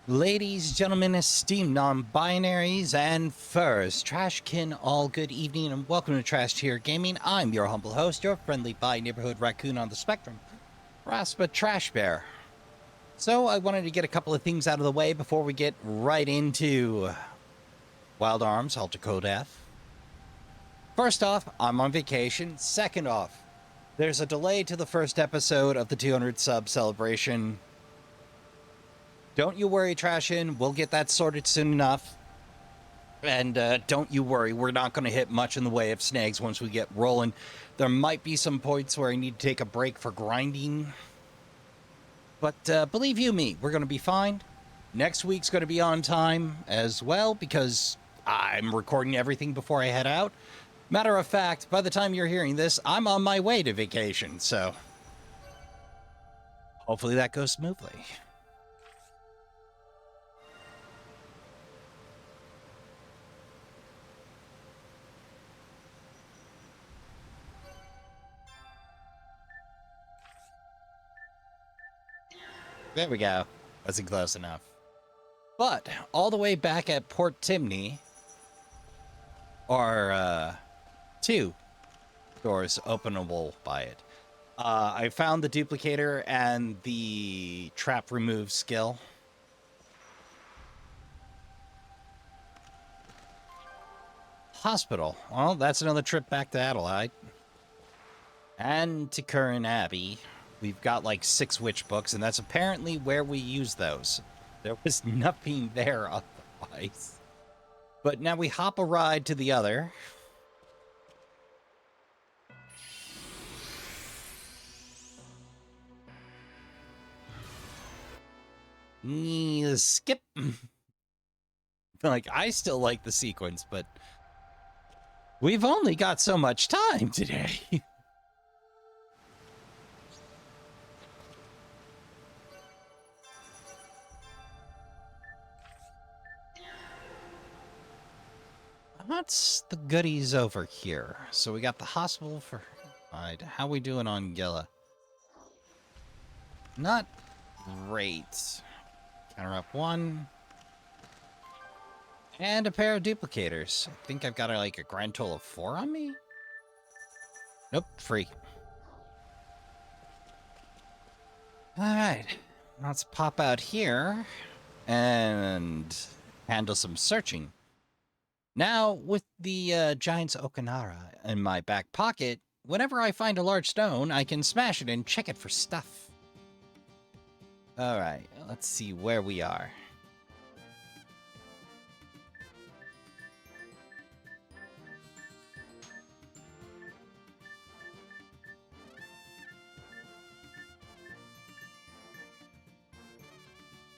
Ladies, gentlemen, esteemed non-binaries, and furs, Trashkin, all good evening, and welcome to Trash Tier Gaming. I'm your humble host, your friendly bi neighborhood raccoon on the spectrum, Raspa Trash Bear. So I wanted to get a couple of things out of the way before we get right into Wild Arms, Alter Code F. First off, I'm on vacation. Second off, there's a delay to the first episode of the 200 sub celebration. Don't you worry, Trashin. We'll get that sorted soon enough. And don't you worry, we're not going to hit much in the way of snags once we get rolling. There might be some points where I need to take a break for grinding. But believe you me, we're going to be fine. Next week's going to be on time as well because I'm recording everything before I head out. Matter of fact, by the time you're hearing this, I'm on my way to vacation, so hopefully that goes smoothly. There we go. Wasn't close enough. But all the way back at Port Timney are two doors openable by it. I found the duplicator and the trap remove skill. Hospital. Well, that's another trip back to Adelaide. And to Curran Abbey. We've got like 6 witch books, and that's apparently where we use those. There was nothing there otherwise. But now we hop a ride to the other. Skip. Like, I still like the sequence, but we've only got so much time today. What's the goodies over here? So we got the hospital for... How we doing on Gilla? Not great. Counter up 1. And a pair of duplicators. I think I've got like a grand total of 4 on me? Nope, free. Alright. Let's pop out here and handle some searching. Now, with the Giant's Okanara in my back pocket, whenever I find a large stone, I can smash it and check it for stuff. Alright, let's see where we are.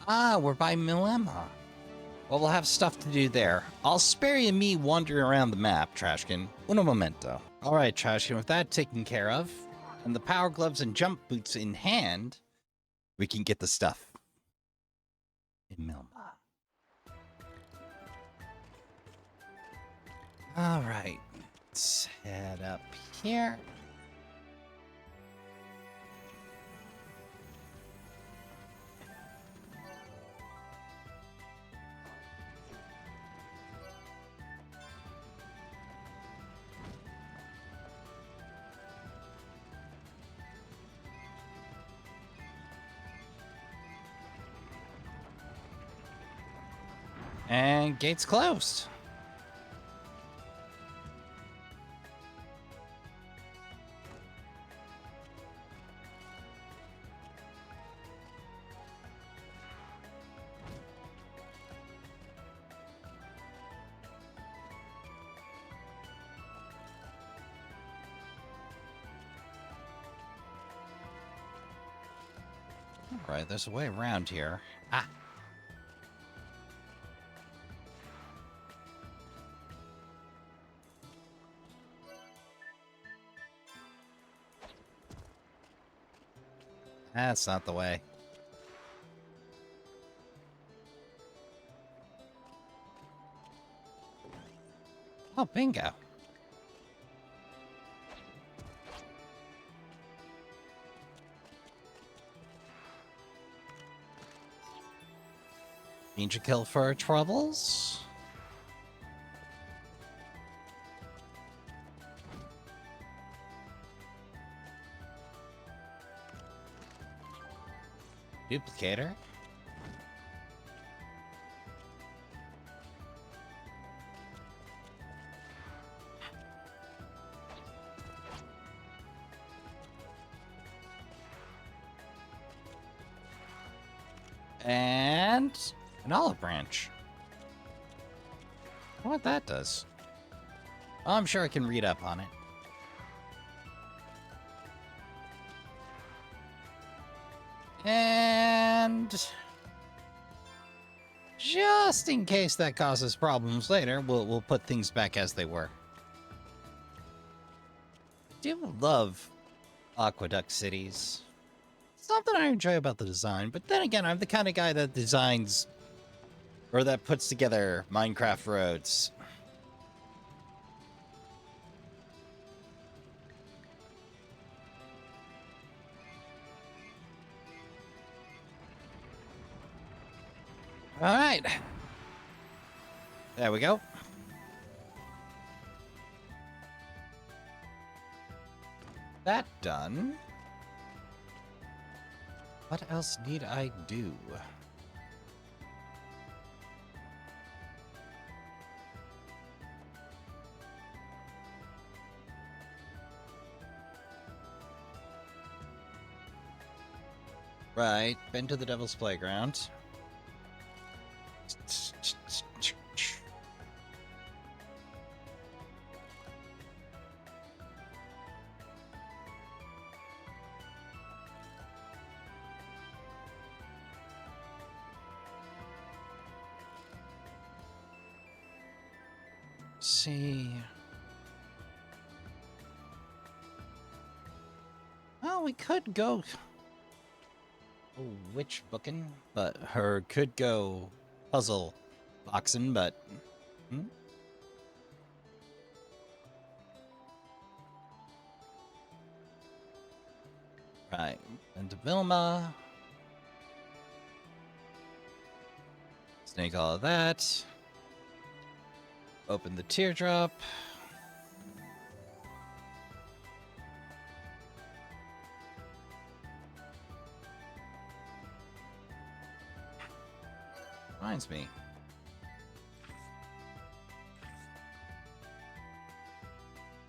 Ah, we're by Milema. Well, we'll have stuff to do there. I'll spare you me wandering around the map, Trashkin. Uno momento. Alright, Trashkin, with that taken care of, and the power gloves and jump boots in hand, we can get the stuff in Milma. Alright, let's head up here. And gates closed. All right, there's a way around here. Ah. That's not the way. Oh, bingo. Ninja kill for troubles. Duplicator. And an olive branch. I wonder what that does. Oh, I'm sure I can read up on it. And just in case that causes problems later, we'll put things back as they were. I do love aqueduct cities. Something I enjoy about the design, but then again, I'm the kind of guy that designs or that puts together Minecraft roads. All right. There we go. That done. What else need I do? Right, been to the Devil's Playground. See. Oh, we could go. Oh, witch booking, but her could go puzzle boxing, but. Right, and to Vilma. Snake all of that. Open the teardrop. Reminds me.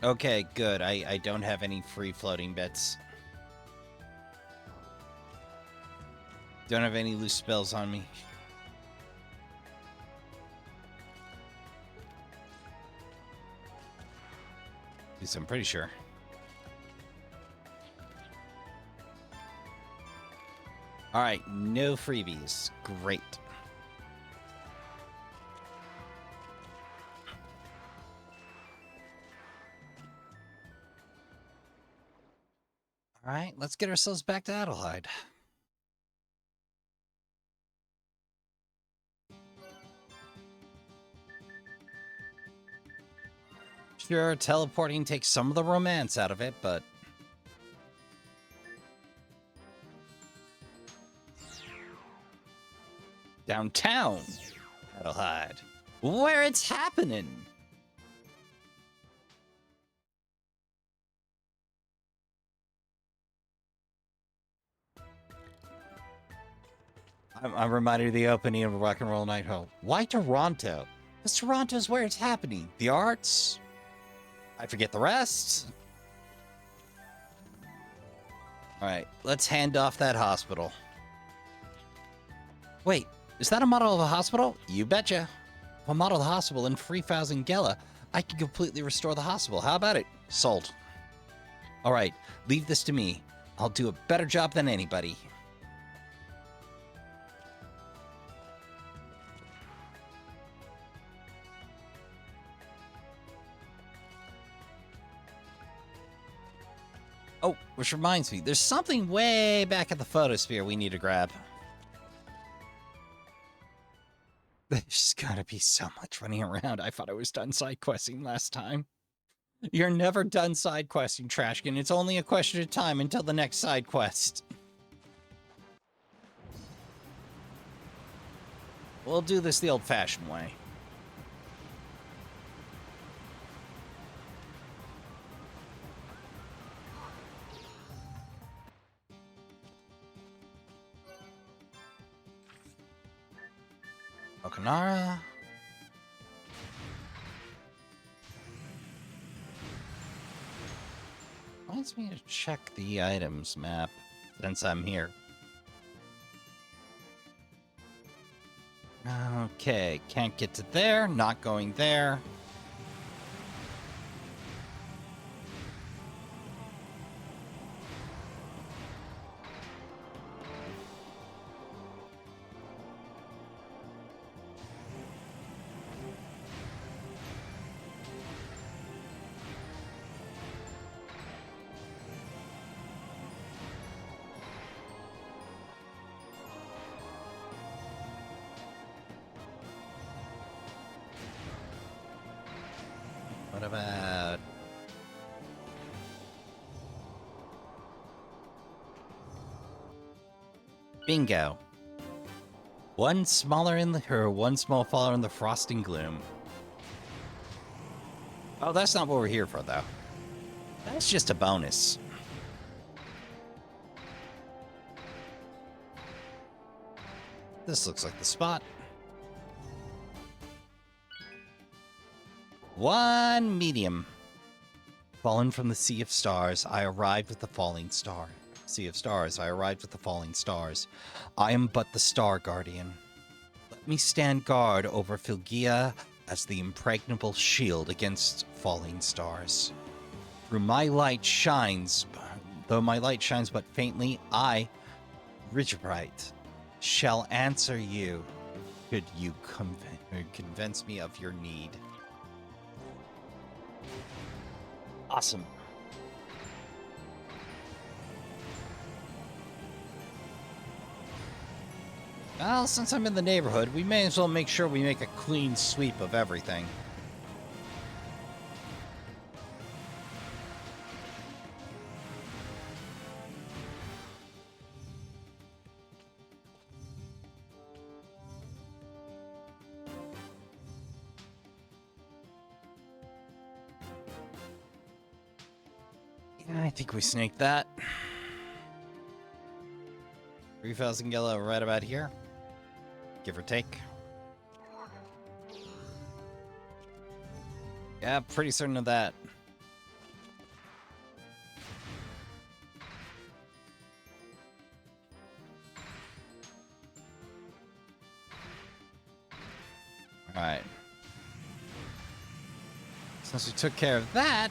Okay, good. I don't have any free floating bits. Don't have any loose spells on me. At least I'm pretty sure. All right, no freebies. Great. All right, let's get ourselves back to Adelheid. Sure, teleporting takes some of the romance out of it, but... Downtown Adelheid, where it's happening. I'm reminded of the opening of Rock and Roll Night Hall. Why Toronto? Because Toronto's where it's happening. The arts. I forget the rest. All right, let's hand off that hospital. Wait, is that a model of a hospital? You betcha. If I model the hospital in 3,000 Gela, I can completely restore the hospital. How about it? Sold. All right, leave this to me. I'll do a better job than anybody. Oh, which reminds me, there's something way back at the photosphere we need to grab. There's gotta be so much running around. I thought I was done side questing last time. You're never done side questing, Trashkin. It's only a question of time until the next side quest. We'll do this the old-fashioned way. Okanara. Wants me to check the items map since I'm here. Okay, can't get to there, not going there. What about... Bingo. One smaller in the... or one small faller in the frosting gloom. Oh, that's not what we're here for, though. That's just a bonus. This looks like the spot. One medium. Fallen from the sea of stars, I arrived with the falling star. Sea of stars, I arrived with the falling stars. I am but the star guardian. Let me stand guard over Filgia as the impregnable shield against falling stars. Through my light shines, though my light shines but faintly, I, Rigibrite, shall answer you, should you convince me of your need. Awesome. Well, since I'm in the neighborhood, we may as well make sure we make a clean sweep of everything. I think we snaked that. 3,000 yellow right about here. Give or take. Yeah, pretty certain of that. Alright. Since we took care of that,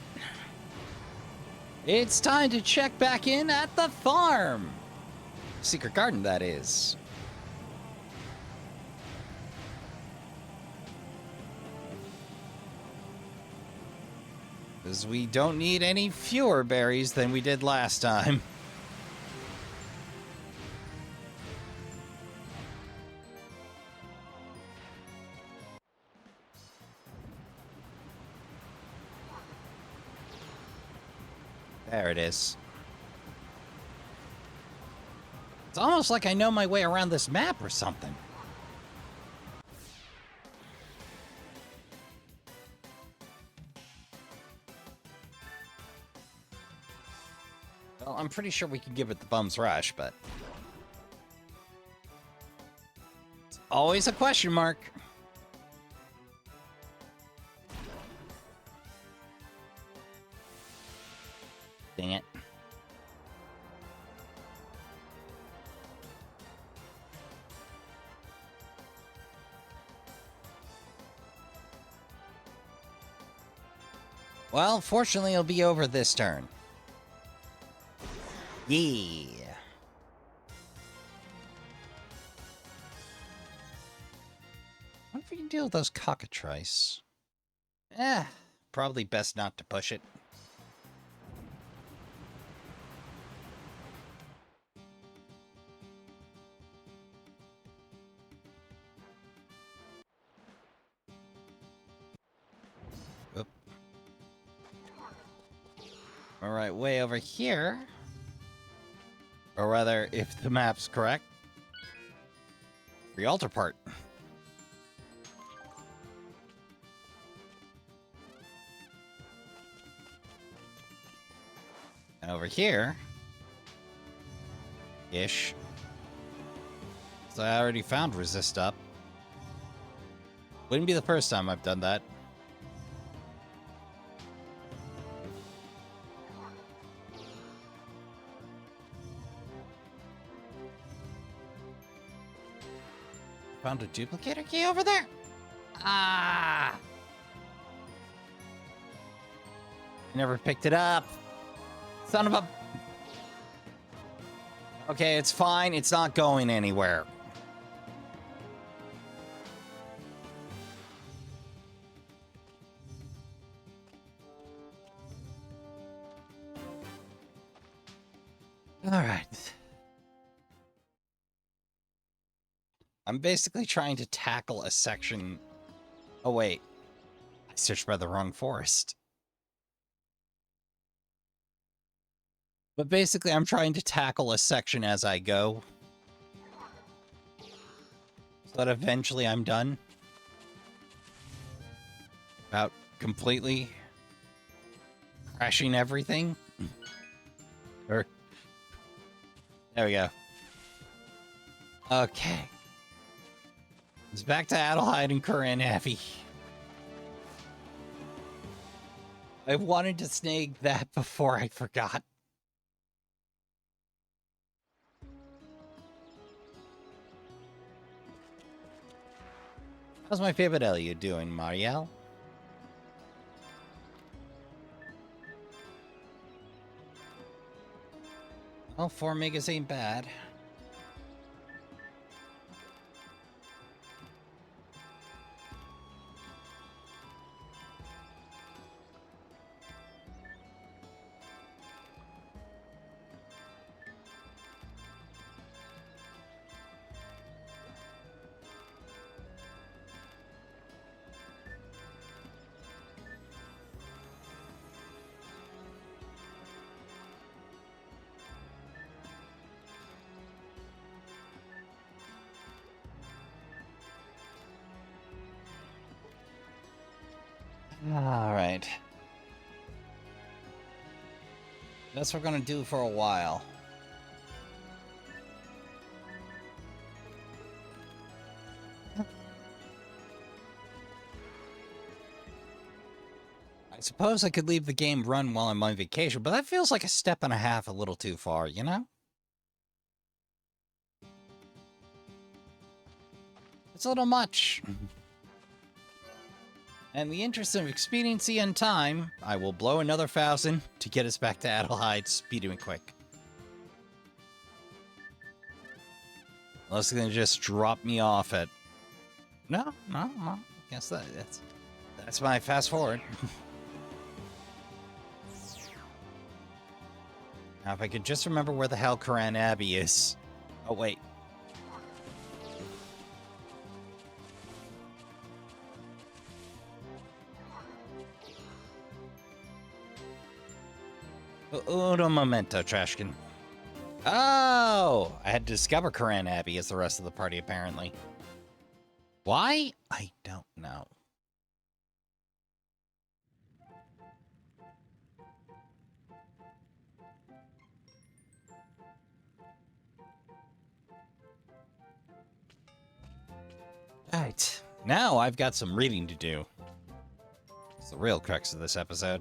it's time to check back in at the farm. Secret garden, that is. Because we don't need any fewer berries than we did last time. There it is. It's almost like I know my way around this map or something. Well, I'm pretty sure we could give it the bum's rush, but... it's always a question mark. Dang it. Well, fortunately, it'll be over this turn. Yeah. What if we can deal with those cockatrice? Probably best not to push it. Oop. All right, way over here. Or rather, if the map's correct, the altar part. Over here. Ish. So I already found resist up. Wouldn't be the first time I've done that. Found a duplicator key over there? Ah! Never picked it up. Son of a... Okay, it's fine. It's not going anywhere. All right. I'm basically trying to tackle a section... Oh, wait. I searched by the wrong forest. But basically, I'm trying to tackle a section as I go. So that eventually I'm done. About completely crashing everything. Or... There we go. Okay. It's back to Adelheid and Corinne Abbey. I wanted to snag that before I forgot. How's my favorite Ellie doing, Marielle? Well, 4 megas ain't bad. All right. That's what we're gonna do for a while. I suppose I could leave the game run while I'm on vacation, but that feels like a step and a half a little too far, you know? It's a little much. In the interest of expediency and time, I will blow another 1,000 to get us back to Adelheid, speedy and quick. Unless they're gonna just drop me off at... No. I guess that's my fast forward. Now, if I could just remember where the hell Corinne Abbey is. Oh, wait. Uno momento, Trashkin. Oh! I had to discover Corinne Abbey as the rest of the party, apparently. Why? I don't know. Alright. Now I've got some reading to do. It's the real crux of this episode.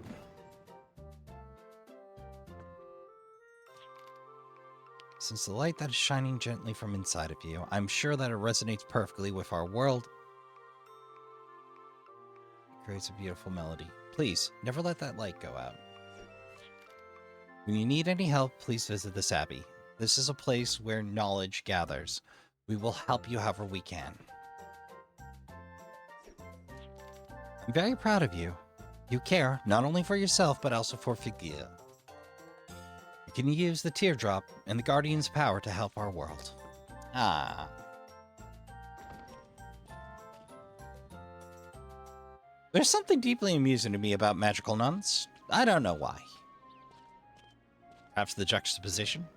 Since the light that is shining gently from inside of you, I'm sure that it resonates perfectly with our world. It creates a beautiful melody. Please, never let that light go out. When you need any help, please visit this abbey. This is a place where knowledge gathers. We will help you however we can. I'm very proud of you. You care, not only for yourself, but also for Figia. You can use the teardrop and the Guardian's power to help our world. Ah. There's something deeply amusing to me about magical nuns. I don't know why. Perhaps the juxtaposition?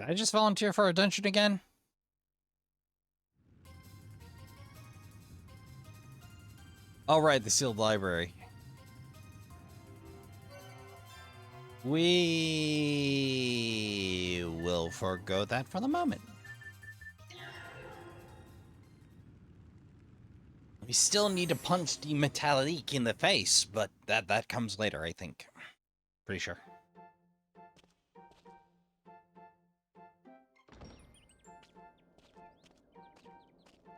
Did I just volunteer for a dungeon again? Oh, right, the sealed library. We will forgo that for the moment. We still need to punch the Metallique in the face, but that comes later, I think. Pretty sure.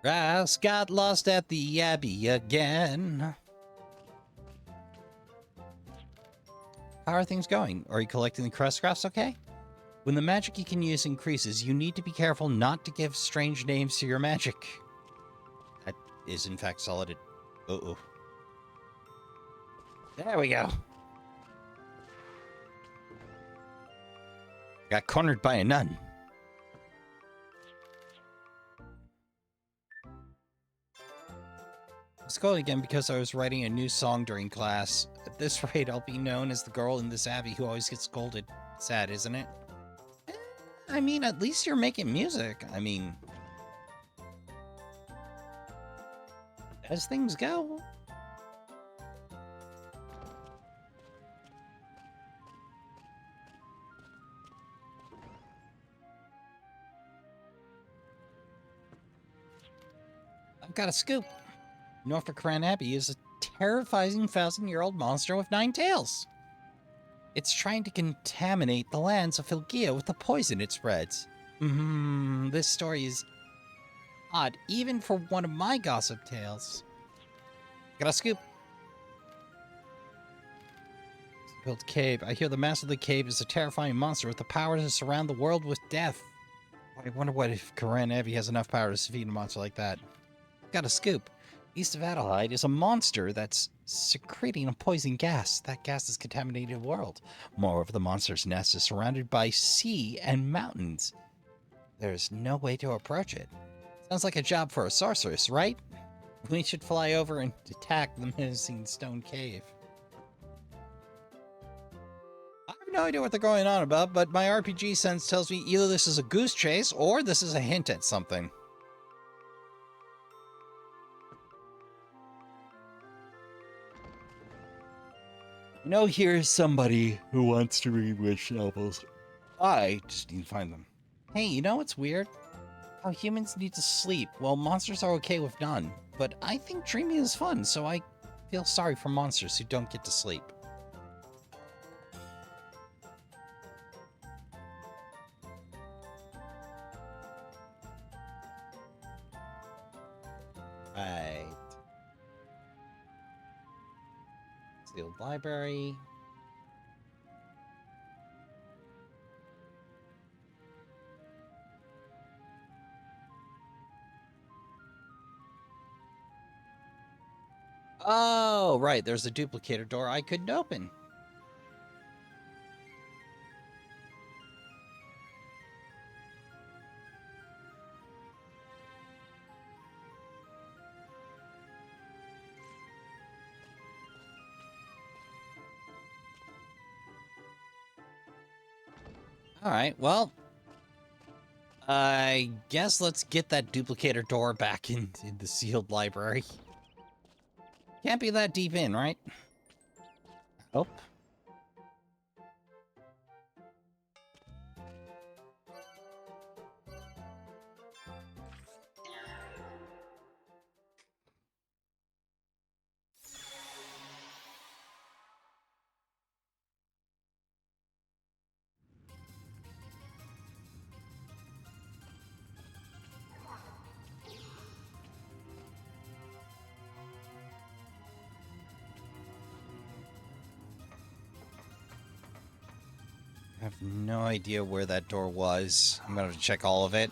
Rouse got lost at the Abbey again. How are things going? Are you collecting the crest crafts okay? When the magic you can use increases, you need to be careful not to give strange names to your magic. That is, in fact, solid. Uh-oh. There we go. Got cornered by a nun. Let's go again because I was writing a new song during class. At this rate, I'll be known as the girl in this abbey who always gets scolded. Sad, isn't it? I mean, at least you're making music. I mean, as things go. I've got a scoop. Norfolk Cran Abbey is a terrifying 1,000-year-old monster with 9 tails. It's trying to contaminate the lands of Filgia with the poison it spreads. This story is odd, even for one of my gossip tales. Got a scoop. Built cave. I hear the master of the cave is a terrifying monster with the power to surround the world with death. I wonder what if Cran Abbey has enough power to defeat a monster like that. Got a scoop. East of Adelheid is a monster that's secreting a poison gas. That gas has contaminated the world. Moreover, the monster's nest is surrounded by sea and mountains. There's no way to approach it. Sounds like a job for a sorceress, right? We should fly over and attack the menacing stone cave. I have no idea what they're going on about, but my RPG sense tells me either this is a goose chase or this is a hint at something. You know, here's somebody who wants to read wish novels. I just need to find them. Hey, you know what's weird? How humans need to sleep. Well, monsters are okay with none. But I think dreaming is fun, so I feel sorry for monsters who don't get to sleep. Right. Sealed library. Oh, right. There's a duplicator door I couldn't open. All right, well, I guess let's get that duplicator door back in the sealed library. Can't be that deep in, right? Oh. I have no idea where that door was. I'm gonna have to check all of it.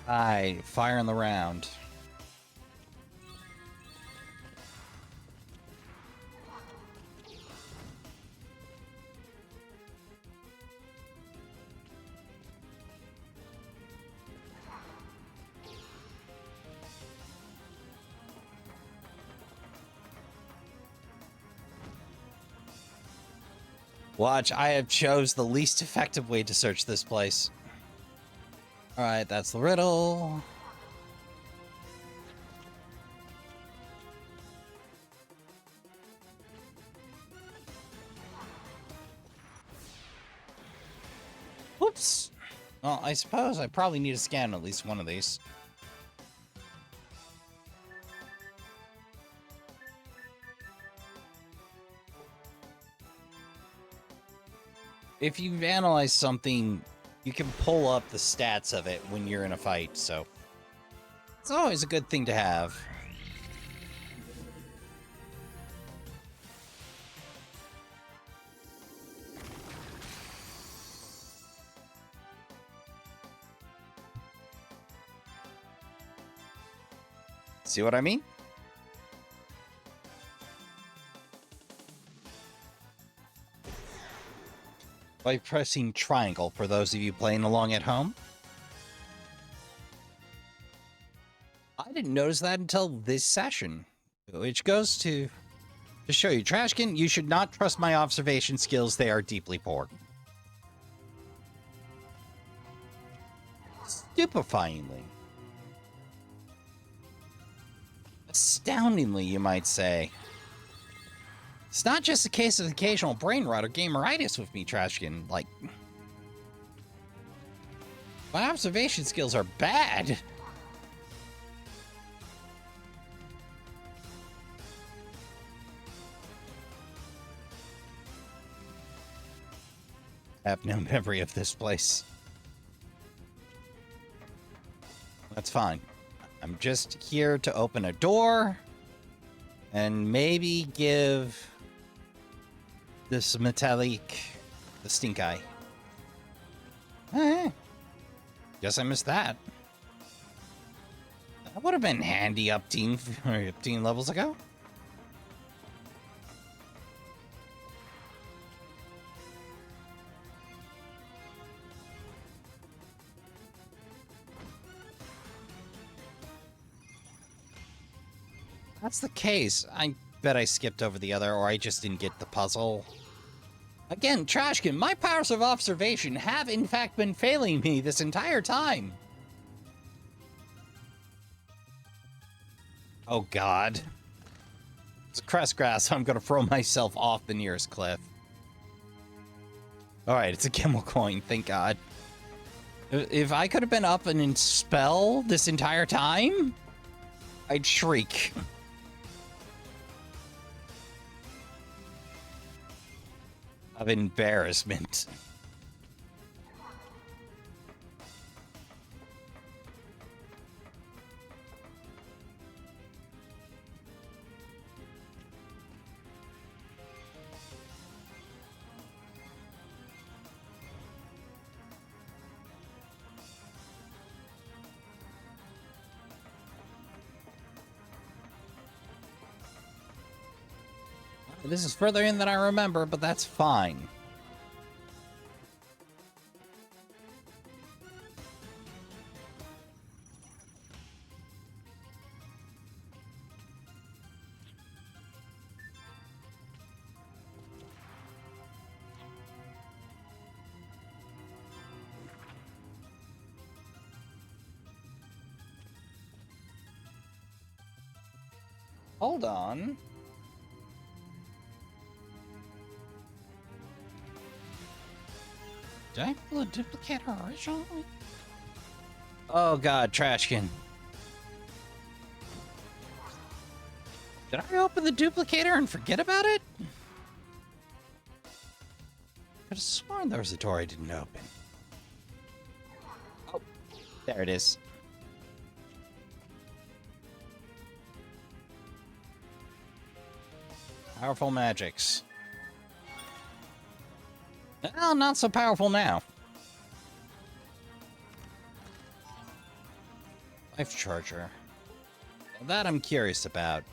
Alright, fire in the round. Watch, I have chose the least effective way to search this place. Alright, that's the riddle. Whoops. Well, I suppose I probably need to scan at least one of these. If you've analyzed something, you can pull up the stats of it when you're in a fight, so it's always a good thing to have. See what I mean? By pressing triangle for those of you playing along at home. I didn't notice that until this session, which goes to show you, Trashkin, you should not trust my observation skills. They are deeply poor. Stupefyingly. Astoundingly, you might say. It's not just a case of occasional brain rot or gameritis with me, Trashkin. Like, my observation skills are bad. I have no memory of this place. That's fine. I'm just here to open a door and maybe give this metallic the stink eye. Guess I missed that. That would have been handy up 15 levels ago. That's the case. I bet I skipped over the other, or I just didn't get the puzzle. Again, Trashkin, my powers of observation have in fact been failing me this entire time. Oh god. It's a crest grass, I'm gonna throw myself off the nearest cliff. Alright, it's a Kimmel coin, thank god. If I could have been up and in spell this entire time, I'd shriek. Of embarrassment. This is further in than I remember, but that's fine. Hold on. Did I pull a duplicator originally? Oh god, Trashkin. Did I open the duplicator and forget about it? I could have sworn there was a door I didn't open. Oh, there it is. Powerful magics. Well, not so powerful now. Life charger. That I'm curious about.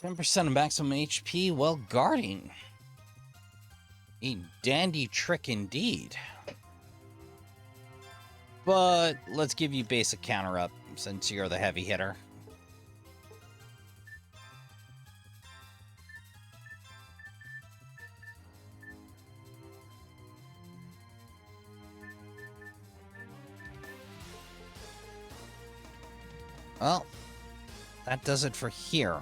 %10 of maximum HP while guarding. A dandy trick indeed. But let's give you basic counter up since you're the heavy hitter. Well, that does it for here.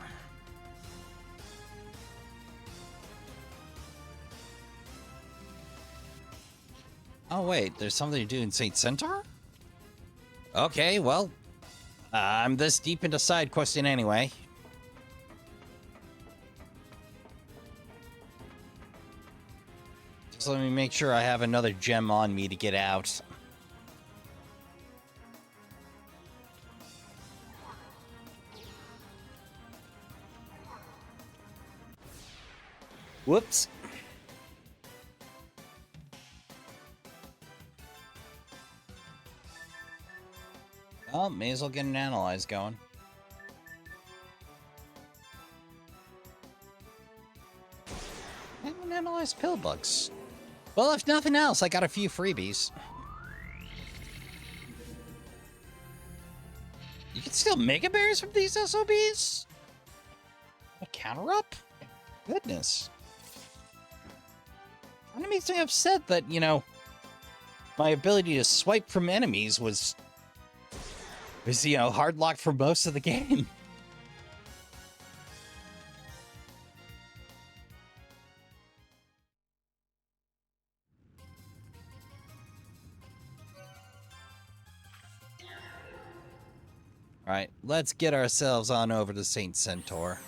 Oh wait, there's something to do in St. Centaur? Okay, well, I'm this deep into side questing anyway. Just let me make sure I have another gem on me to get out. Whoops. Oh, may as well get an analyze going. And analyze pill bugs. Well, if nothing else, I got a few freebies. You can steal Mega Bears from these SOBs? A counter up? Goodness. Kind of makes me upset that, you know, my ability to swipe from enemies was, you know, hard locked for most of the game. All right, let's get ourselves on over to St. Centaur.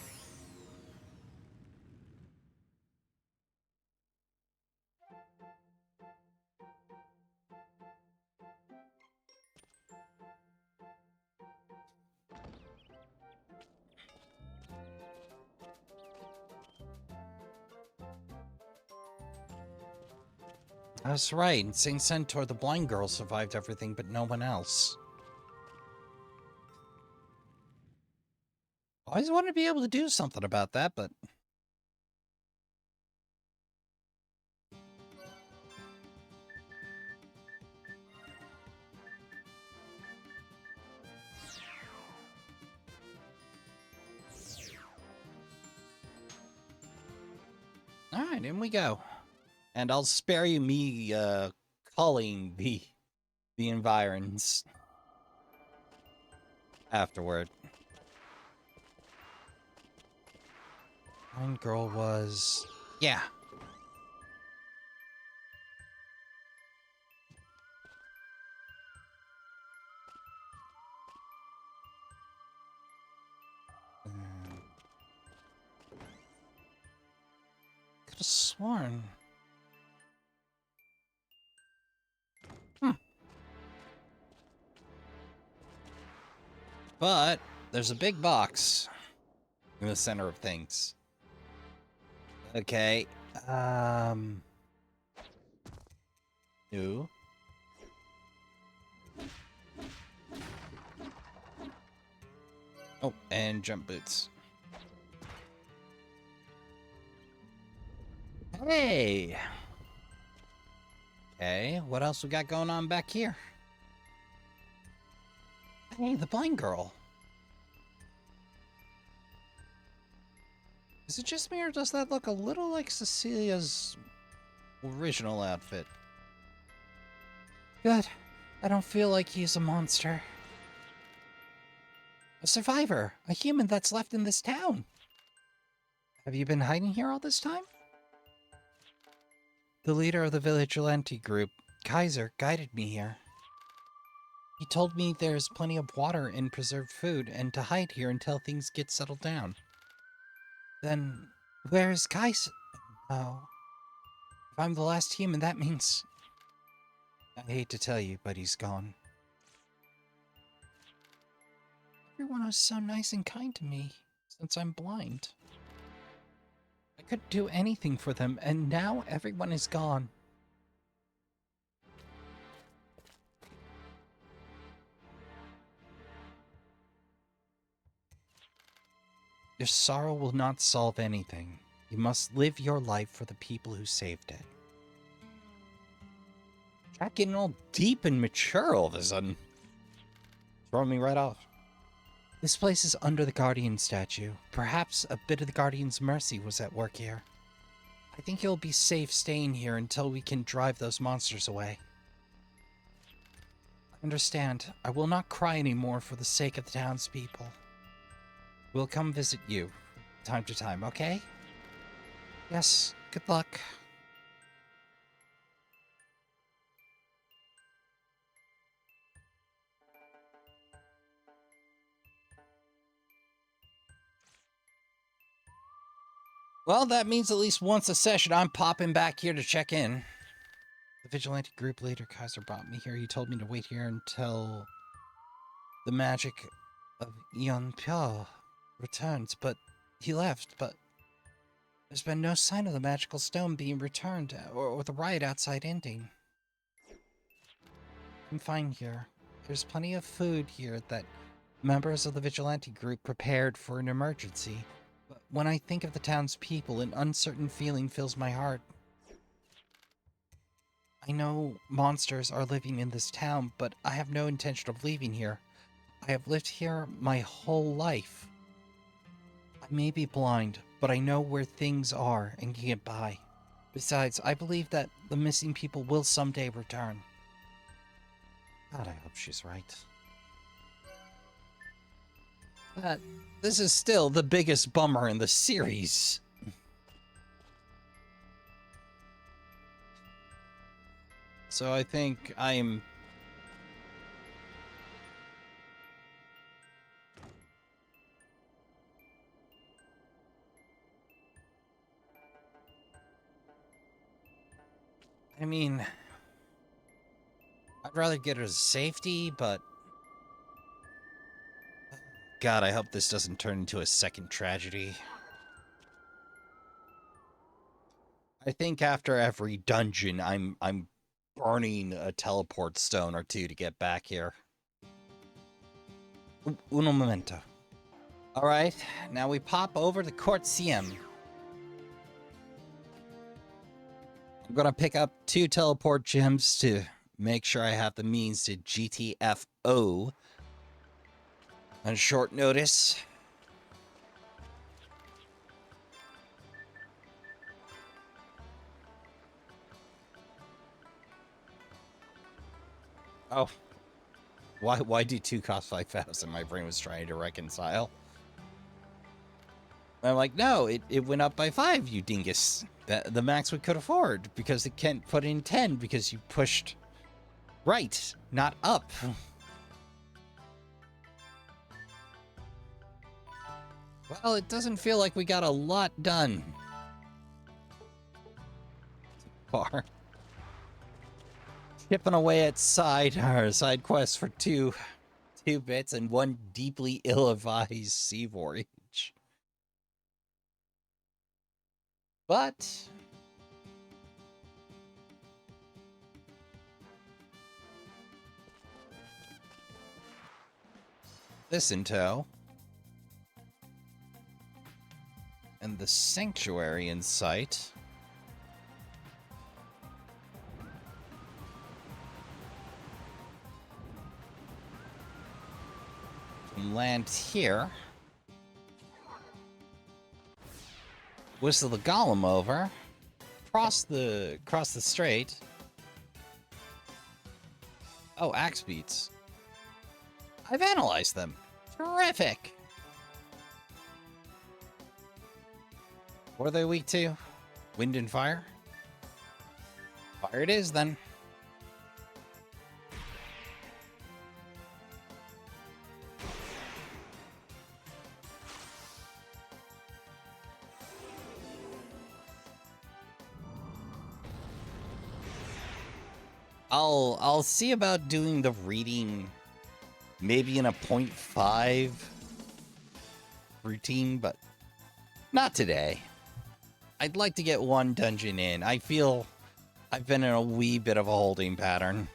That's right, in St. Centaur, the blind girl survived everything, but no one else. I always wanted to be able to do something about that, but... Alright, in we go. And I'll spare you me, calling the environs afterward. Blind girl was... Yeah. Could have sworn... But there's a big box in the center of things. Okay. New. Oh, and jump boots. Hey! Okay, what else we got going on back here? Hey, the blind girl. Is it just me, or does that look a little like Cecilia's original outfit? Good. I don't feel like he's a monster. A survivor. A human that's left in this town. Have you been hiding here all this time? The leader of the vigilante group, Kaiser, guided me here. He told me there's plenty of water and preserved food, and to hide here until things get settled down. Then, where's Kaiser? Oh. If I'm the last human, that means... I hate to tell you, but he's gone. Everyone was so nice and kind to me, since I'm blind. I couldn't do anything for them, and now everyone is gone. Your sorrow will not solve anything. You must live your life for the people who saved it. Cat getting all deep and mature all of a sudden. Throwing me right off. This place is under the Guardian statue. Perhaps a bit of the Guardian's mercy was at work here. I think you'll be safe staying here until we can drive those monsters away. I understand. I will not cry anymore for the sake of the townspeople. We'll come visit you time to time, okay? Yes, good luck. Well, that means at least once a session I'm popping back here to check in. The vigilante group leader Kaiser brought me here. He told me to wait here until the magic of Eon Pyo returns, but he left, but there's been no sign of the magical stone being returned or the riot outside ending. I'm fine here. There's plenty of food here that members of the vigilante group prepared for an emergency. But when I think of the townspeople, an uncertain feeling fills my heart. I know monsters are living in this town, but I have no intention of leaving here. I have lived here my whole life. I may be blind, but I know where things are and can get by. Besides, I believe that the missing people will someday return. God, I hope she's right. But this is still the biggest bummer in the series. So I think I'm... I mean... I'd rather get her to safety, but... God, I hope this doesn't turn into a second tragedy. I think after every dungeon, I'm burning a teleport stone or two to get back here. Uno momento. Alright, now we pop over to Courtsium. I'm gonna pick up 2 teleport gems to make sure I have the means to GTFO on short notice. Oh. Why do 2 cost 5,000? My brain was trying to reconcile. I'm like, no, it went up by 5, you dingus. The max we could afford, because it can't put in 10 because you pushed right, not up. Well, it doesn't feel like we got a lot done. Far. Chipping away at side quests for two bits and 1 deeply ill-advised sea voyage. But this in tow, and the sanctuary in sight. Land here. Whistle the golem over. Cross the strait. Oh, axe beats. I've analyzed them. Terrific. What are they weak to? Wind and fire? Fire it is then. I'll see about doing the reading maybe in a 0.5 routine, but not today. I'd like to get 1 dungeon in. I feel I've been in a wee bit of a holding pattern.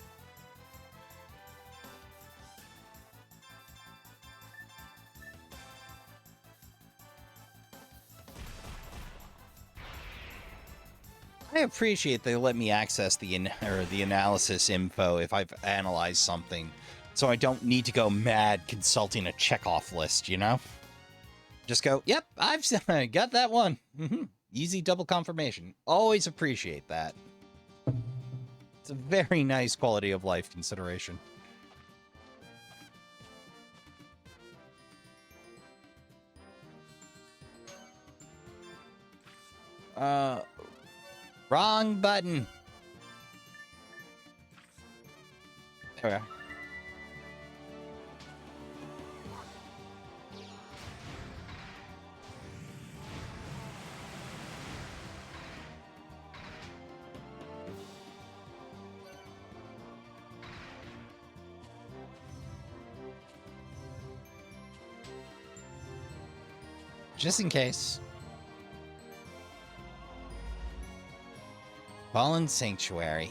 I appreciate they let me access the analysis info if I've analyzed something, so I don't need to go mad consulting a checkoff list, you know? Just go, yep, I've got that one. Easy double confirmation. Always appreciate that. It's a very nice quality of life consideration. Wrong button. There we are. Just in case. Fallen Sancutary.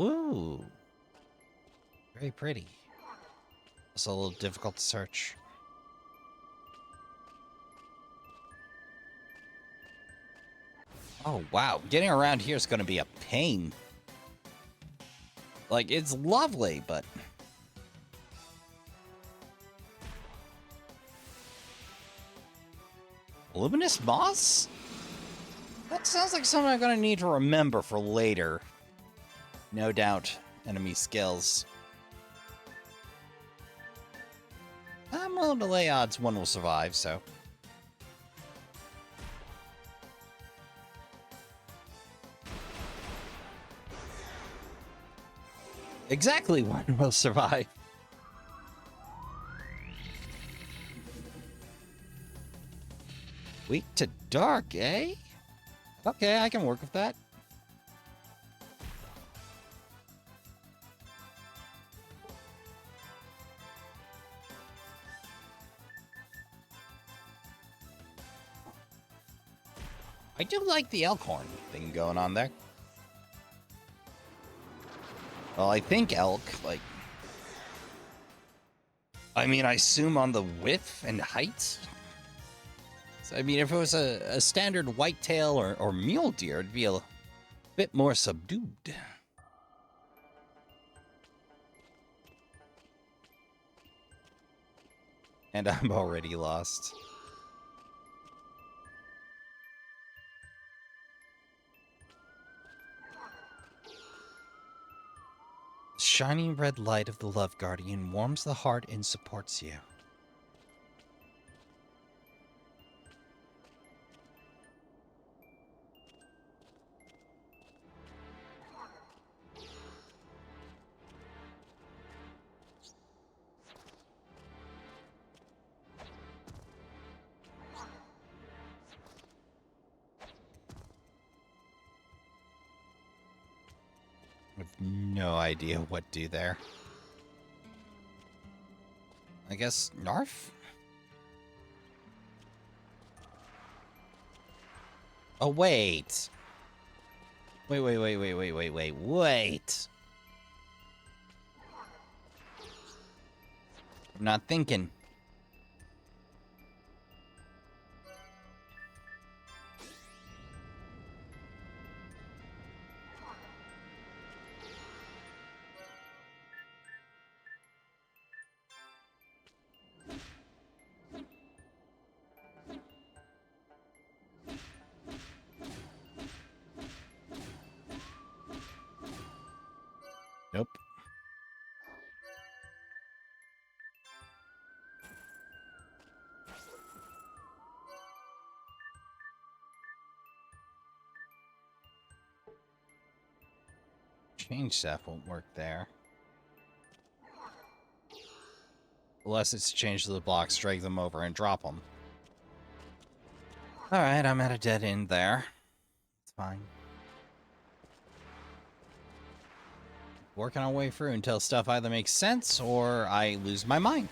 Ooh. Very pretty. Also a little difficult to search. Oh, wow. Getting around here is going to be a pain. Like, it's lovely, but... Luminous moss? That sounds like something I'm going to need to remember for later. No doubt, enemy skills. I'm willing to lay odds one will survive, so... Exactly one will survive. Weak to dark, eh? Okay, I can work with that. I do like the Elkhorn thing going on there. Well, I think elk, like... I mean, I assume on the width and height? So, I mean, if it was a standard whitetail or mule deer, it'd be a bit more subdued. And I'm already lost. The shining red light of the Love Guardian warms the heart and supports you. I have no idea what to do there. I guess Narf? Oh, wait. Wait. I'm not thinking. Nope. Change staff won't work there. Unless it's changed to the blocks, drag them over, and drop them. Alright, I'm at a dead end there. It's fine. Working our way through until stuff either makes sense or I lose my mind.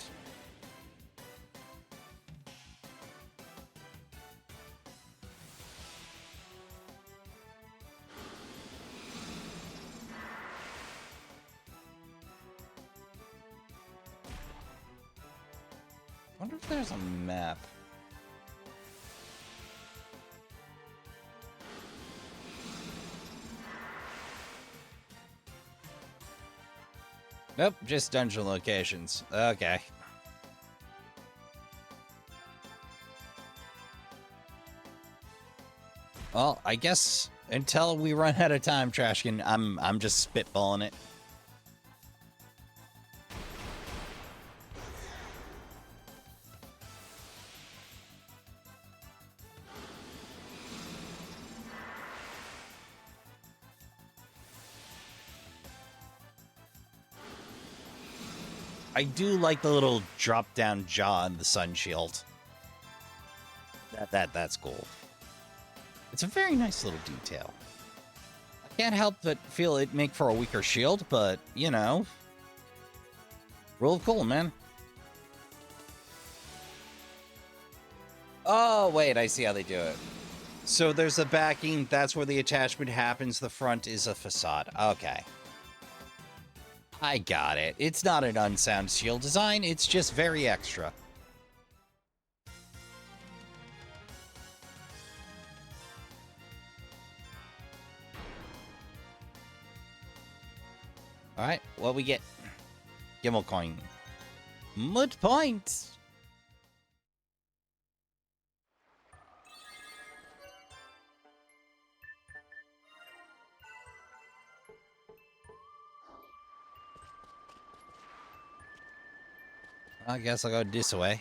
I wonder If there's a map. Nope, just dungeon locations. Okay. Well, I guess until we run out of time, Trashkin, I'm just spitballing it. I do like the little drop-down jaw in the sun shield. That's cool. It's a very nice little detail. I can't help but feel it make for a weaker shield, but, you know. Real cool, man. Oh, wait, I see how they do it. So there's a backing, that's where the attachment happens, the front is a facade. Okay. I got it. It's not an unsound shield design, it's just very extra. Alright, what we get? Gimmel coin. Mud point! I guess I'll go this way.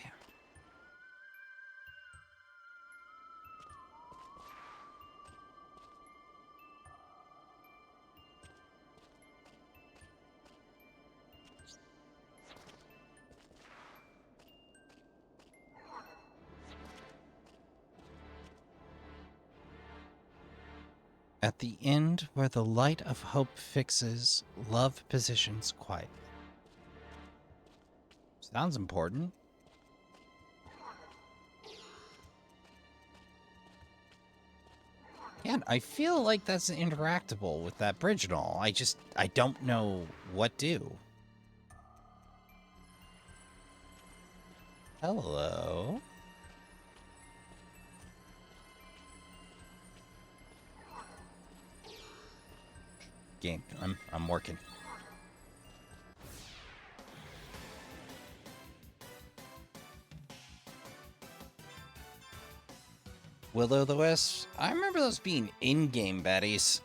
At the end where the light of hope fixes, love positions quietly. Sounds important. Yeah, I feel like that's interactable with that bridge and all. I don't know what do. Hello? Game, I'm working. Will-o'-the-wisps? I remember those being in-game baddies.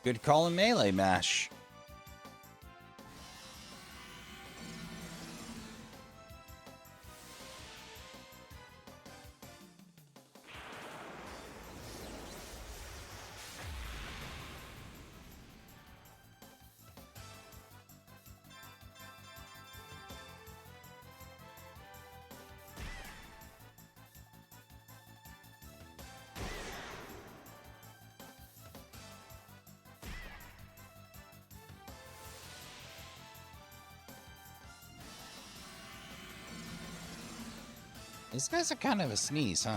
Good call in melee mash. These guys are kind of a sneeze, huh?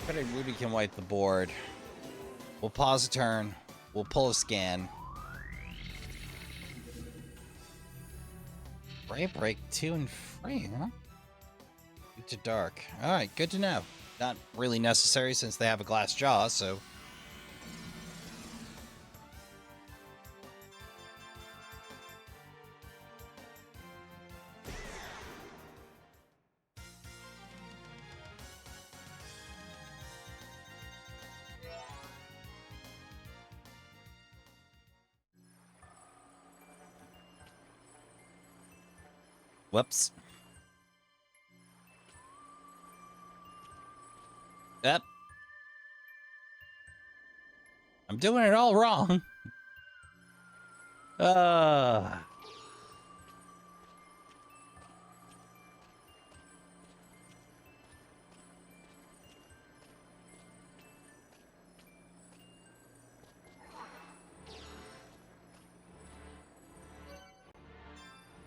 But Rudy can wipe the board. We'll pause a turn. We'll pull a scan. Ray break 2 and 3, huh? Good to dark. Alright, good to know. Not really necessary since they have a glass jaw, so... Whoops. Yep. I'm doing it all wrong.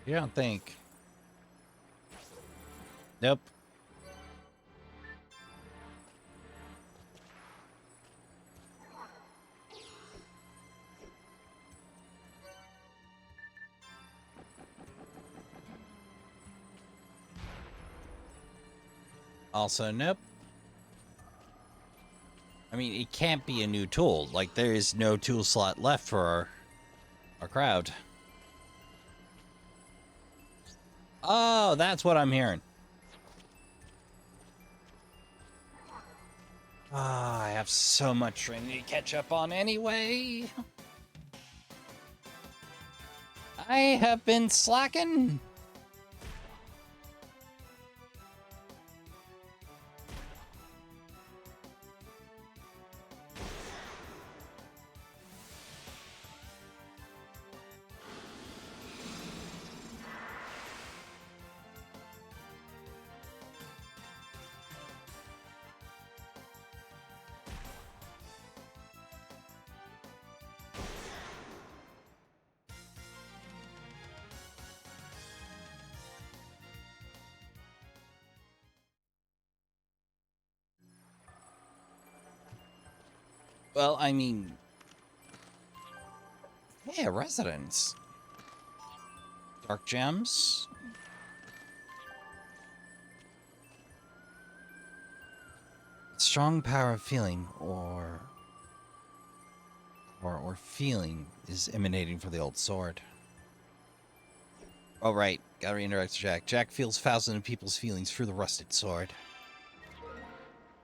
You don't think? Nope. Also, nope. I mean, it can't be a new tool. Like, there is no tool slot left for our crowd. Oh, that's what I'm hearing. Ah, I have so much training to catch up on anyway. I have been slacking. Well, I mean... Hey, a residence. Dark gems. Strong power of feeling or feeling is emanating from the old sword. Oh, right. Gotta reinteract Jack. Jack feels thousands of people's feelings through the rusted sword.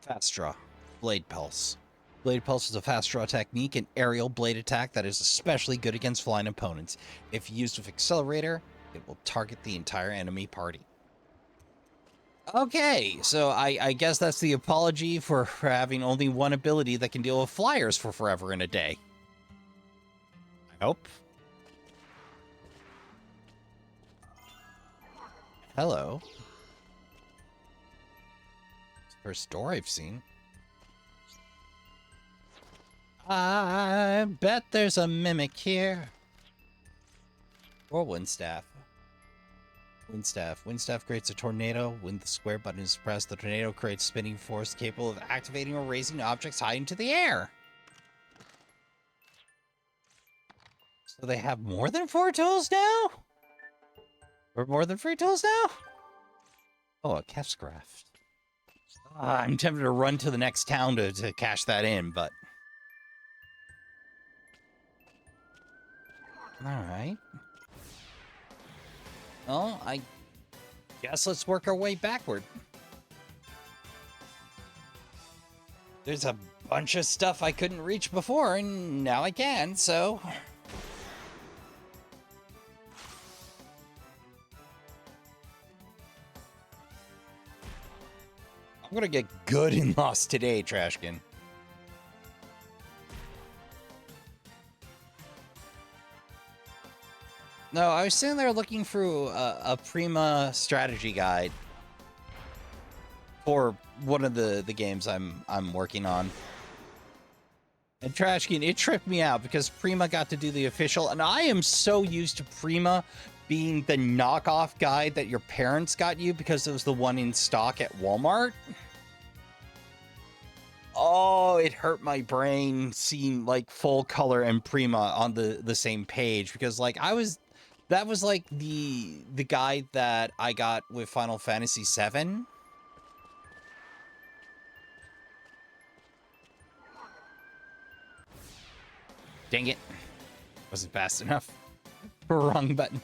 Fast draw. Blade Pulse. Blade Pulse is a fast draw technique, an aerial blade attack that is especially good against flying opponents. If used with Accelerator, it will target the entire enemy party. Okay, so I guess that's the apology for having only one ability that can deal with flyers for forever and a day. I hope. Hello. First door I've seen. I bet there's a mimic here. Whirlwind Staff. Wind Staff creates a tornado. When the square button is pressed, the tornado creates spinning force capable of activating or raising objects high into the air. So they have more than 4 tools now? Or more than 3 tools now? Oh, a Kefscraft. I'm tempted to run to the next town to cash that in, but... Alright. Well, I guess let's work our way backward. There's a bunch of stuff I couldn't reach before, and now I can, so... I'm gonna get good in Lost today, Trashkin. No, I was sitting there looking through a Prima strategy guide for one of the games I'm working on. And Trashkin, it tripped me out because Prima got to do the official, and I am so used to Prima being the knockoff guide that your parents got you because it was the one in stock at Walmart. Oh, it hurt my brain seeing like full color and Prima on the same page because like that was like the guide that I got with Final Fantasy VII. Dang it. Wasn't fast enough. Wrong button.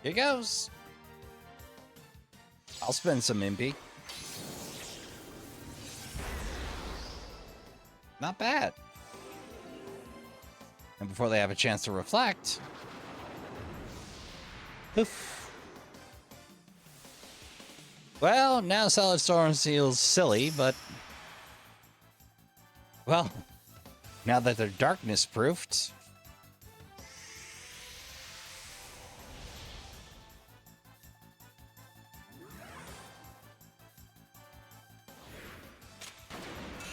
Here goes. I'll spend some MP. Not bad. And before they have a chance to reflect... Oof. Well, now Solid Storm feels silly, but... Well, now that they're darkness-proofed,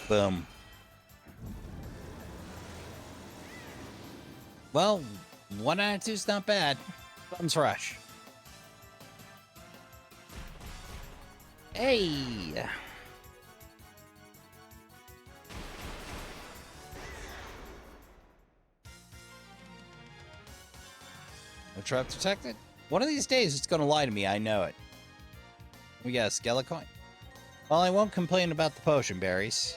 Boom. Well, 1 out of 2 is not bad. Thumbs rush. Hey! No trap detected? One of these days it's gonna lie to me, I know it. We got a skeleton. Well, I won't complain about the potion berries.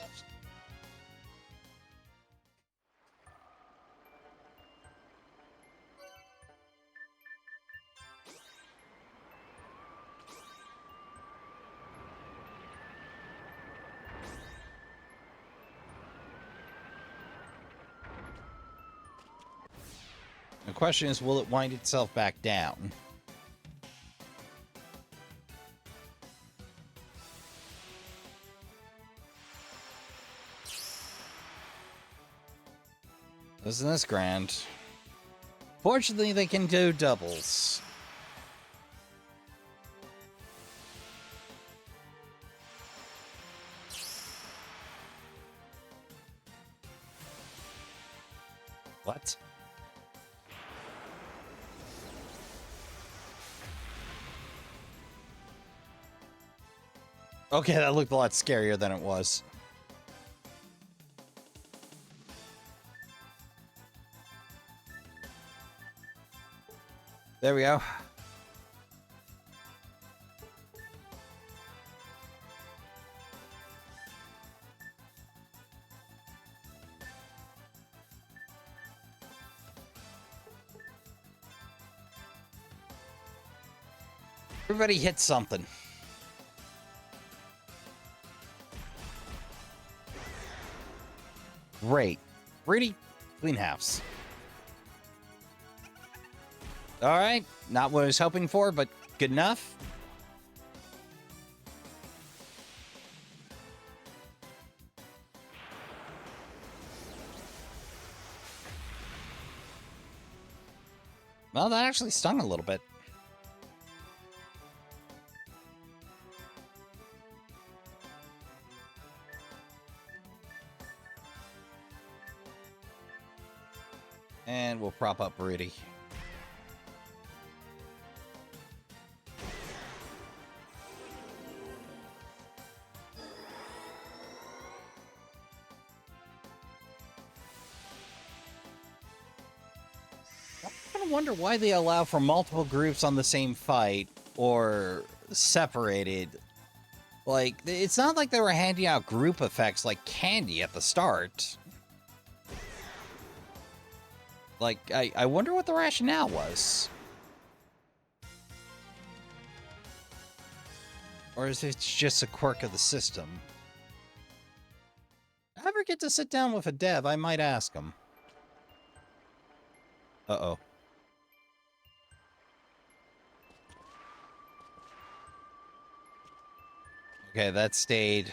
The question is, will it wind itself back down? Isn't this grand? Fortunately, they can do doubles. What? Okay, that looked a lot scarier than it was. There we go. Everybody hit something. Great. Rudy, clean house. Alright, not what I was hoping for, but good enough. Well, that actually stung a little bit. And we'll prop up Rudy. I wonder why they allow for multiple groups on the same fight or separated. Like, it's not like they were handing out group effects like candy at the start. Like, I wonder what the rationale was. Or is it just a quirk of the system? If I ever get to sit down with a dev, I might ask him. Uh-oh. Okay, that stayed.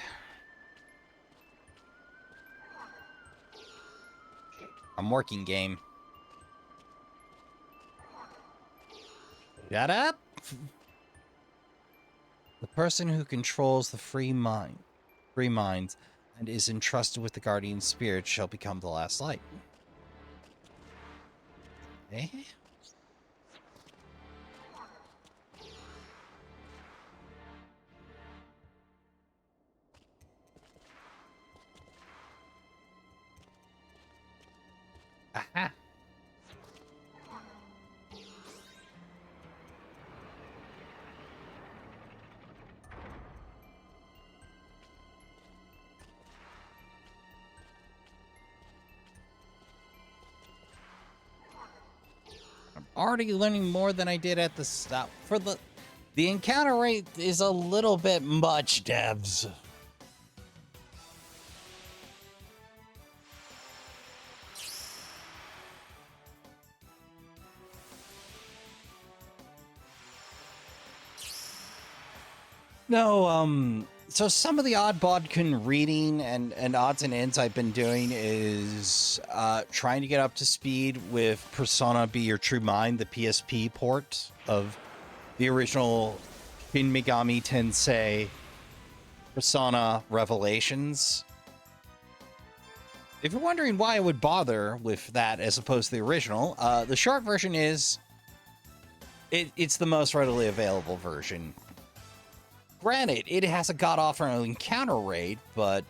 I'm working game. Shut up! The person who controls the free minds, and is entrusted with the guardian spirit shall become the last light. Eh? Aha! I'm already learning more than I did at the stop. For the encounter rate is a little bit much, devs. No, so some of the odd bodkin reading and odds and ends I've been doing is trying to get up to speed with Persona Be Your True Mind, the PSP port of the original Shin Megami Tensei Persona Revelations. If you're wondering why I would bother with that as opposed to the original, the short version is it's the most readily available version. Granted, it has a god-awful encounter rate, but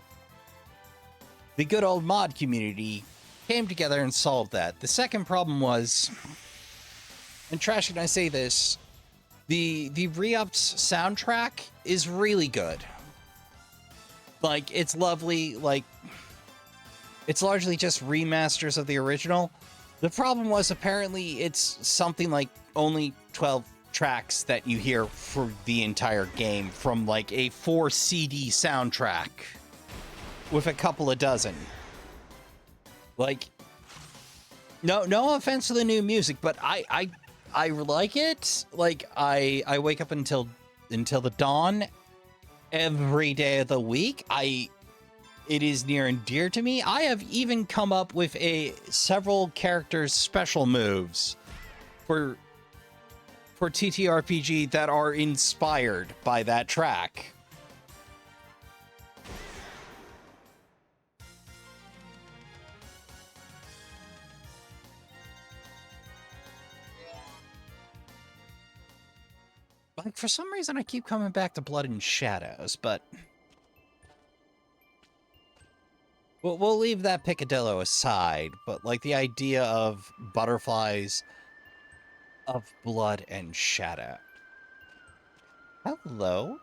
the good old mod community came together and solved that. The second problem was, and Trashkin, I say this, the re-upped soundtrack is really good. Like, it's lovely, like, it's largely just remasters of the original. The problem was apparently it's something like only 12 tracks that you hear for the entire game from like a 4 CD soundtrack with a couple of dozen. Like, no offense to the new music, but I like it. Like, I wake up until the dawn every day of the week. It is near and dear to me. I have even come up with several characters' special moves for TTRPG that are inspired by that track. Like, for some reason, I keep coming back to Blood and Shadows, but we'll leave that picadillo aside. But, like, the idea of butterflies of blood and shadow. Hello?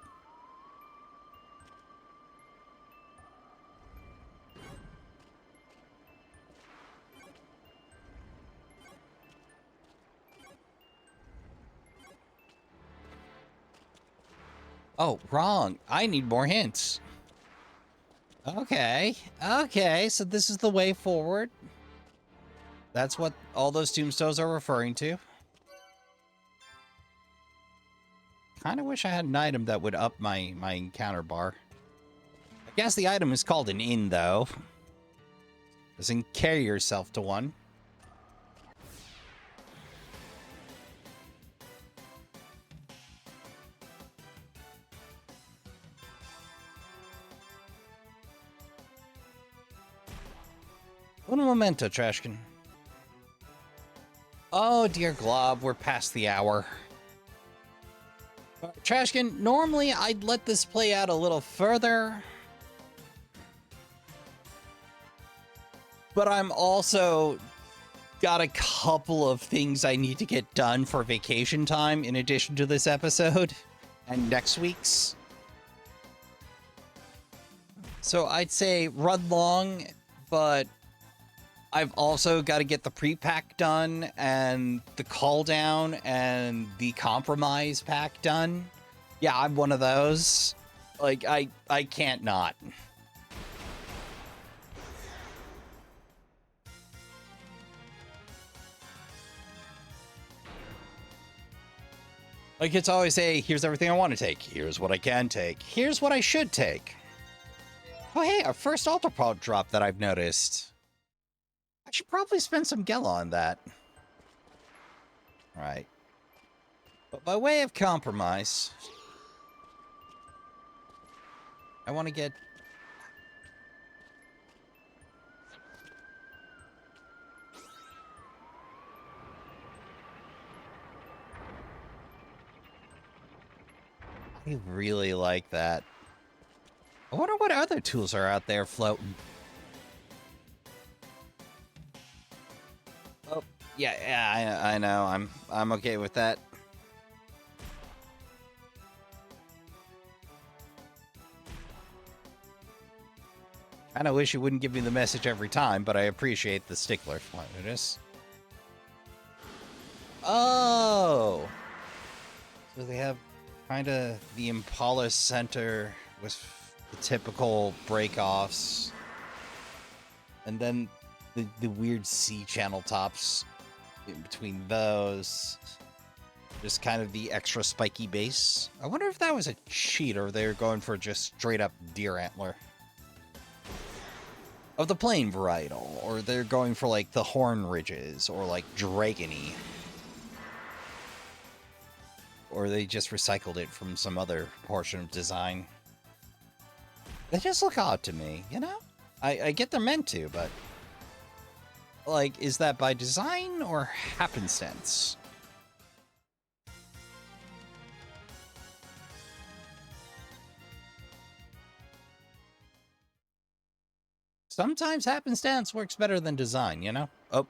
Oh, wrong. I need more hints. Okay, so this is the way forward. That's what all those tombstones are referring to. Kind of wish I had an item that would up my encounter bar. I guess the item is called an inn, though. Doesn't carry yourself to one. Un momento, Trashkin. Oh, dear Glob, we're past the hour. Trashkin, normally I'd let this play out a little further. But I'm also got a couple of things I need to get done for vacation time in addition to this episode and next week's. So I'd say run long, but I've also got to get the pre-pack done and the call down and the compromise pack done. Yeah, I'm one of those. Like, I can't not. Like, it's always here's everything I want to take. Here's what I can take. Here's what I should take. Oh, hey, our first altar pod drop that I've noticed. I should probably spend some gel on that. Right. But by way of compromise, I want to get... I really like that. I wonder what other tools are out there floating. Oh, yeah, I know. I'm okay with that. Kind of wish you wouldn't give me the message every time, but I appreciate the stickler for this. Oh! So they have kind of the Impala center with the typical break-offs. And then the weird C-channel tops in between those. Just kind of the extra spiky base. I wonder if that was a cheat or they're going for just straight-up deer antler. Of the plain varietal, or they're going for like the horn ridges, or like dragony. Or they just recycled it from some other portion of design. They just look odd to me, you know? I get they're meant to, but like, is that by design or happenstance? Sometimes happenstance works better than design, you know? Oh.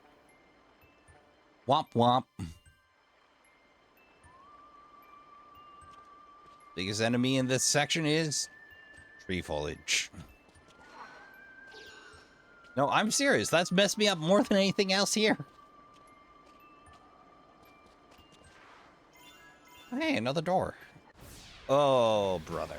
Womp womp. Biggest enemy in this section is tree foliage. No, I'm serious. That's messed me up more than anything else here. Hey, another door. Oh, brother.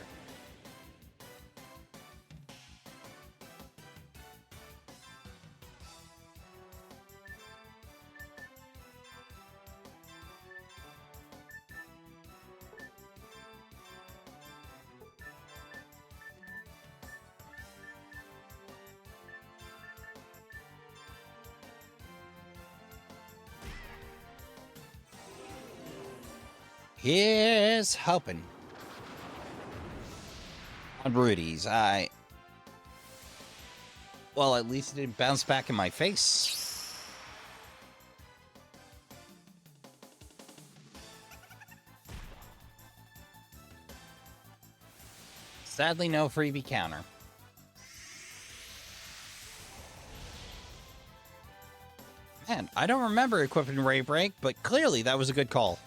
Here's hoping. On Rudy's, well, at least it didn't bounce back in my face. Sadly, no freebie counter. Man, I don't remember equipping Ray Break, but clearly that was a good call.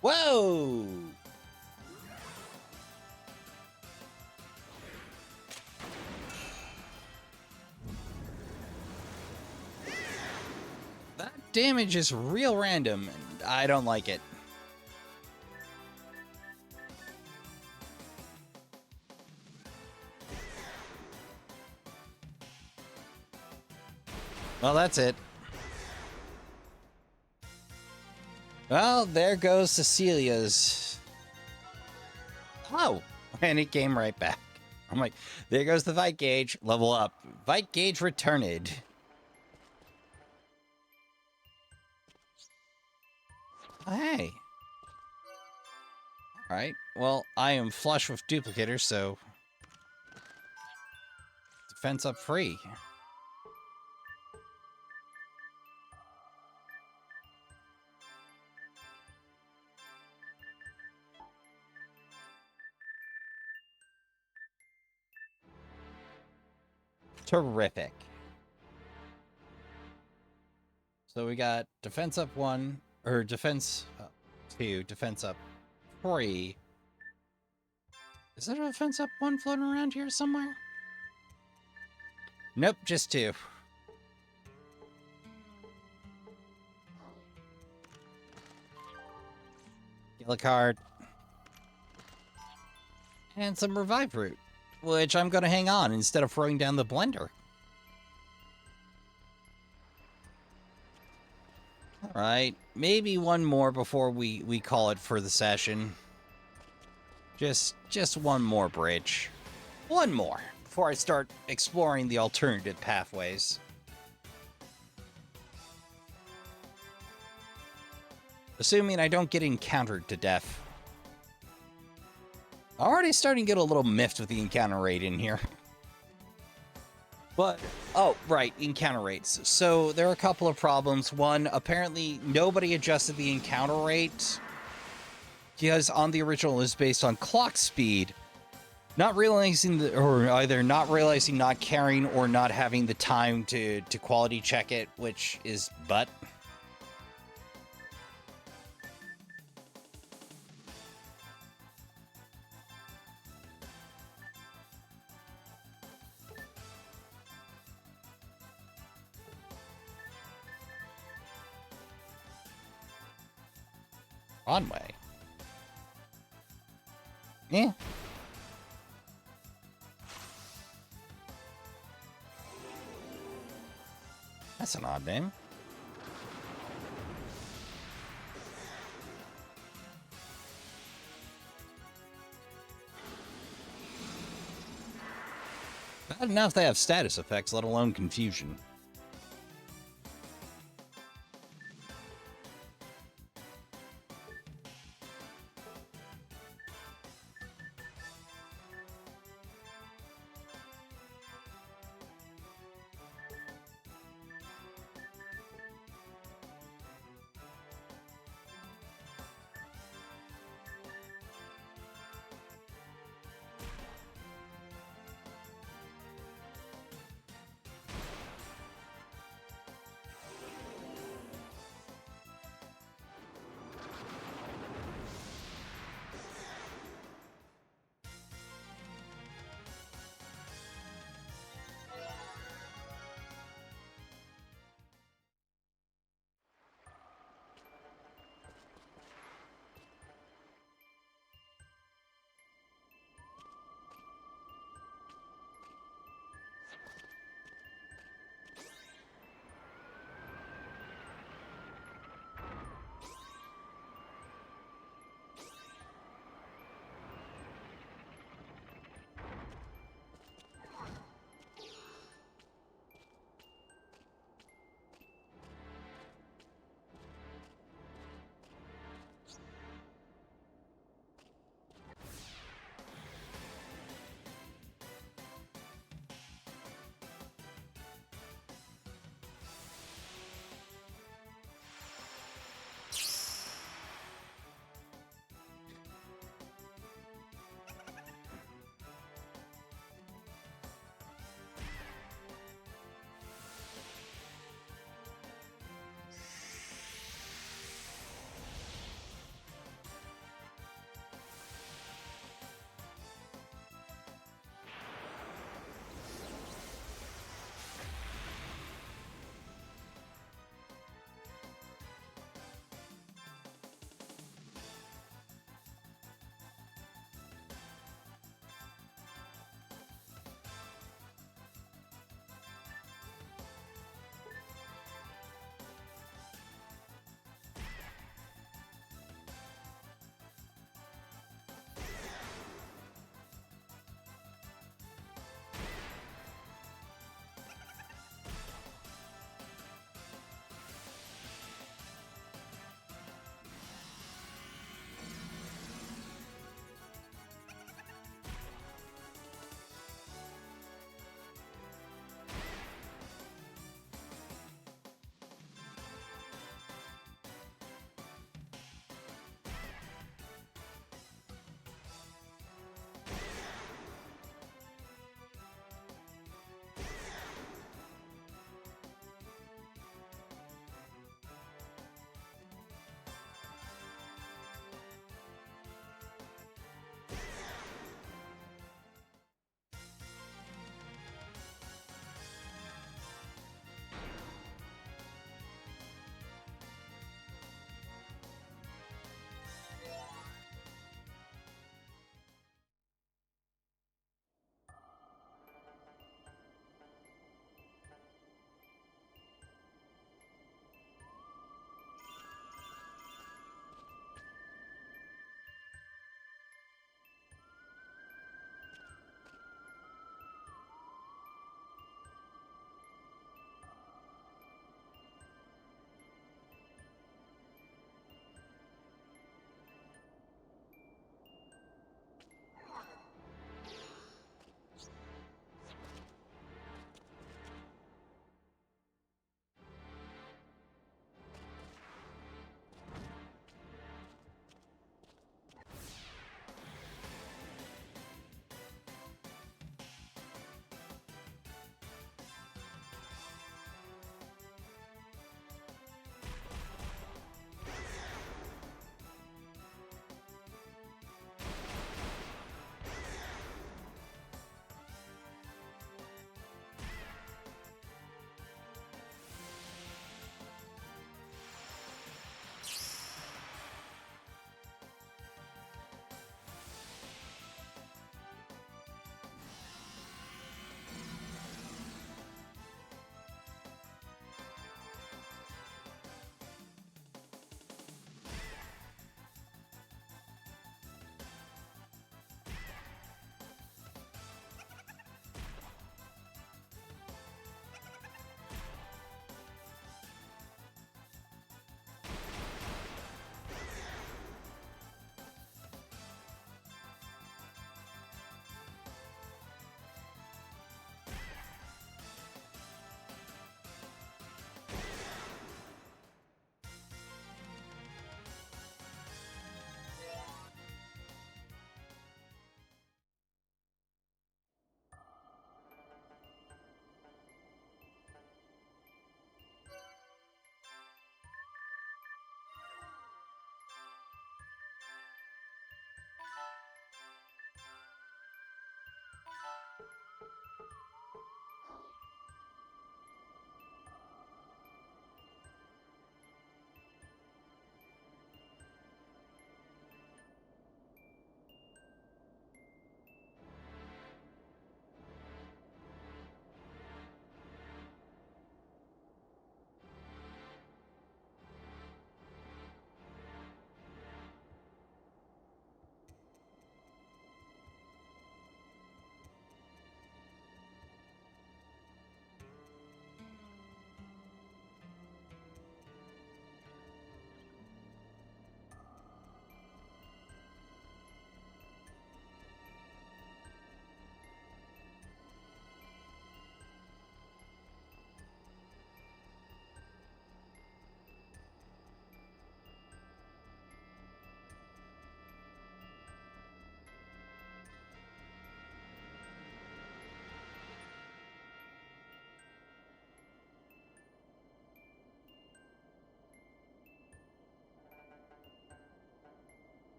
Whoa! That damage is real random, and I don't like it. Well, that's it. Well, there goes Cecilia's. Oh, and it came right back. I'm like, there goes the Vite Gauge. Level up. Vite Gauge returned. Oh, hey. Alright, well, I am flush with duplicators, so defense up free. Terrific. So we got defense up 1, or defense up 2, defense up 3. Is there a defense up 1 floating around here somewhere? Nope, just 2. Yellow card. And some revive root, which I'm going to hang on instead of throwing down the blender. Alright, maybe one more before we call it for the session. Just one more bridge. One more before I start exploring the alternative pathways. Assuming I don't get encountered to death. Already starting to get a little miffed with the encounter rate in here. But, oh, right, encounter rates. So, there are a couple of problems. One, apparently nobody adjusted the encounter rate, because on the original it was based on clock speed. Not realizing, or either not realizing, not caring, or not having the time to quality check it, which is butt. Runway. Yeah. That's an odd name. Bad enough they have status effects, let alone confusion.